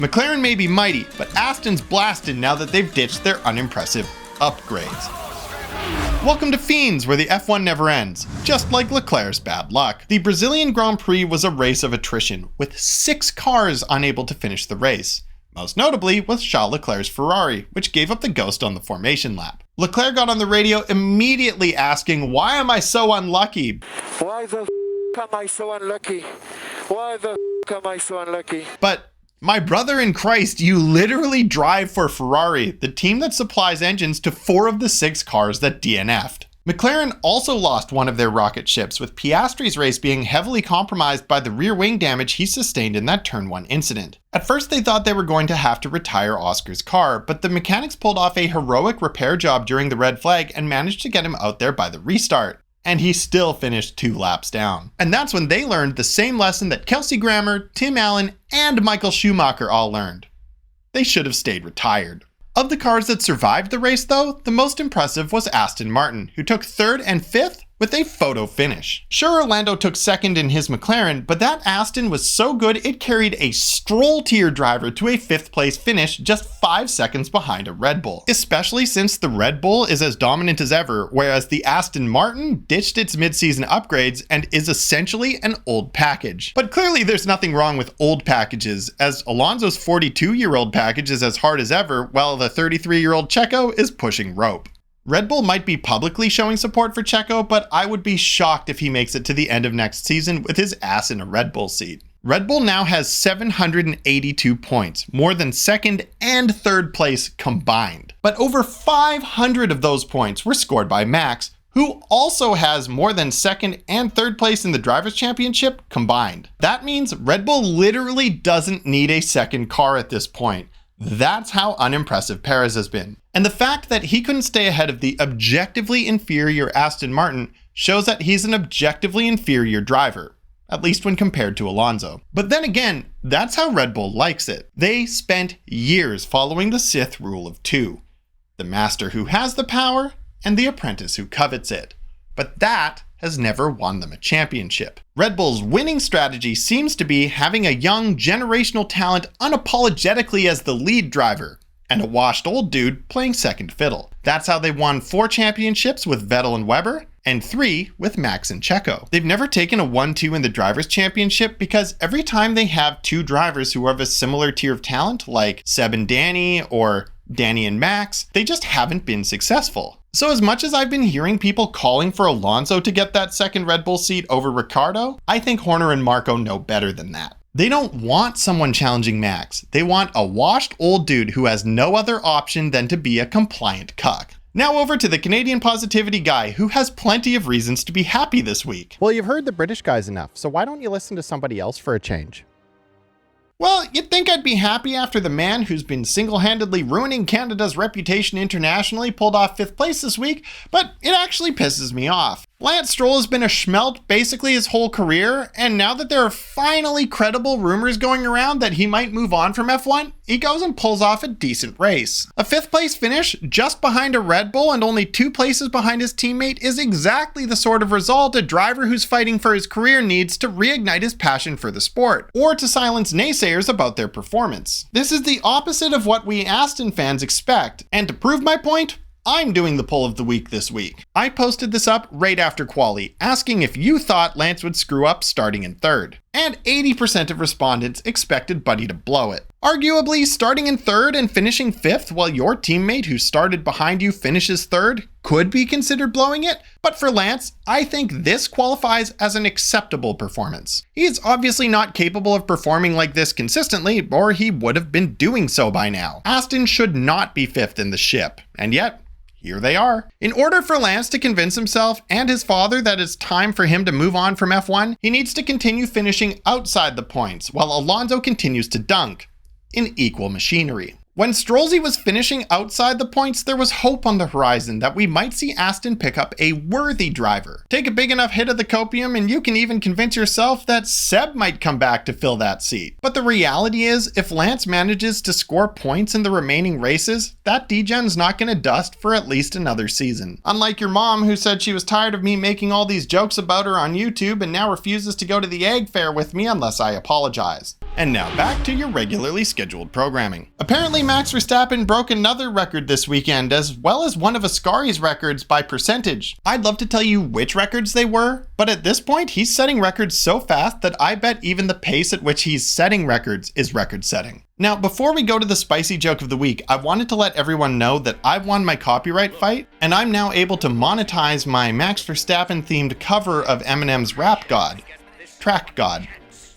McLaren may be mighty, but Aston's blasted now that they've ditched their unimpressive upgrades. Welcome to Fiends, where the F1 never ends, just like Leclerc's bad luck. The Brazilian Grand Prix was a race of attrition, with 6 cars unable to finish the race. Most notably with Charles Leclerc's Ferrari, which gave up the ghost on the formation lap. Leclerc got on the radio immediately asking, "Why am I so unlucky?" Why the am I so unlucky? Why the am I so unlucky? But my brother in Christ, you literally drive for Ferrari, the team that supplies engines to 4 of the 6 cars that DNF'd. McLaren also lost one of their rocket ships, with Piastri's race being heavily compromised by the rear wing damage he sustained in that Turn 1 incident. At first they thought they were going to have to retire Oscar's car, but the mechanics pulled off a heroic repair job during the red flag and managed to get him out there by the restart. And he still finished 2 laps down. And that's when they learned the same lesson that Kelsey Grammer, Tim Allen, and Michael Schumacher all learned. They should have stayed retired. Of the cars that survived the race though, the most impressive was Aston Martin, who took 3rd and 5th with a photo finish. Sure, Lando took 2nd in his McLaren, but that Aston was so good it carried a Stroll tier driver to a 5th place finish just 5 seconds behind a Red Bull. Especially since the Red Bull is as dominant as ever, whereas the Aston Martin ditched its mid-season upgrades and is essentially an old package. But clearly there's nothing wrong with old packages, as Alonso's 42-year-old package is as hard as ever, while the 33-year-old Checo is pushing rope. Red Bull might be publicly showing support for Checo, but I would be shocked if he makes it to the end of next season with his ass in a Red Bull seat. Red Bull now has 782 points, more than 2nd and 3rd place combined. But over 500 of those points were scored by Max, who also has more than 2nd and 3rd place in the Drivers' Championship combined. That means Red Bull literally doesn't need a second car at this point. That's how unimpressive Perez has been. And the fact that he couldn't stay ahead of the objectively inferior Aston Martin shows that he's an objectively inferior driver, at least when compared to Alonso. But then again, that's how Red Bull likes it. They spent years following the Sith rule of 2. The master who has the power and the apprentice who covets it. But that has never won them a championship. Red Bull's winning strategy seems to be having a young, generational talent unapologetically as the lead driver, and a washed old dude playing second fiddle. That's how they won 4 championships with Vettel and Webber, and 3 with Max and Checo. They've never taken a 1-2 in the Drivers' Championship because every time they have 2 drivers who are of a similar tier of talent, like Seb and Danny or Danny and Max, they just haven't been successful. So as much as I've been hearing people calling for Alonso to get that 2nd Red Bull seat over Ricciardo, I think Horner and Marco know better than that. They don't want someone challenging Max. They want a washed old dude who has no other option than to be a compliant cuck. Now over to the Canadian positivity guy, who has plenty of reasons to be happy this week. Well, you've heard the British guys enough, so why don't you listen to somebody else for a change? Well, you'd think I'd be happy after the man who's been single-handedly ruining Canada's reputation internationally pulled off 5th place this week, but it actually pisses me off. Lance Stroll has been a schmelt basically his whole career, and now that there are finally credible rumors going around that he might move on from F1, he goes and pulls off a decent race. A 5th place finish just behind a Red Bull and only 2 places behind his teammate is exactly the sort of result a driver who's fighting for his career needs to reignite his passion for the sport, or to silence naysayers about their performance. This is the opposite of what we Aston fans expect, and to prove my point, I'm doing the poll of the week this week. I posted this up right after quali, asking if you thought Lance would screw up starting in 3rd. And 80% of respondents expected Buddy to blow it. Arguably, starting in 3rd and finishing 5th while your teammate who started behind you finishes 3rd could be considered blowing it, but for Lance, I think this qualifies as an acceptable performance. He is obviously not capable of performing like this consistently, or he would have been doing so by now. Aston should not be 5th in the ship, and yet, here they are. In order for Lance to convince himself and his father that it's time for him to move on from F1, he needs to continue finishing outside the points, while Alonso continues to dunk in equal machinery. When Strollsy was finishing outside the points, there was hope on the horizon that we might see Aston pick up a worthy driver. Take a big enough hit of the copium and you can even convince yourself that Seb might come back to fill that seat. But the reality is, if Lance manages to score points in the remaining races, that degen's not going to dust for at least another season. Unlike your mom, who said she was tired of me making all these jokes about her on YouTube and now refuses to go to the egg fair with me unless I apologize. And now back to your regularly scheduled programming. Apparently Max Verstappen broke another record this weekend, as well as one of Ascari's records by percentage. I'd love to tell you which records they were, but at this point he's setting records so fast that I bet even the pace at which he's setting records is record setting. Now, before we go to the spicy joke of the week, I wanted to let everyone know that I've won my copyright fight, and I'm now able to monetize my Max Verstappen themed cover of Eminem's Rap God, Track God.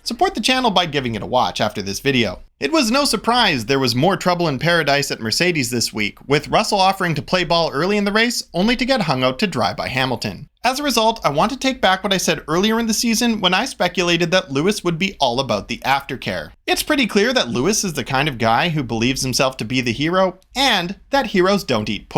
Support the channel by giving it a watch after this video. It was no surprise there was more trouble in paradise at Mercedes this week, with Russell offering to play ball early in the race, only to get hung out to dry by Hamilton. As a result, I want to take back what I said earlier in the season when I speculated that Lewis would be all about the aftercare. It's pretty clear that Lewis is the kind of guy who believes himself to be the hero, and that heroes don't eat pudding.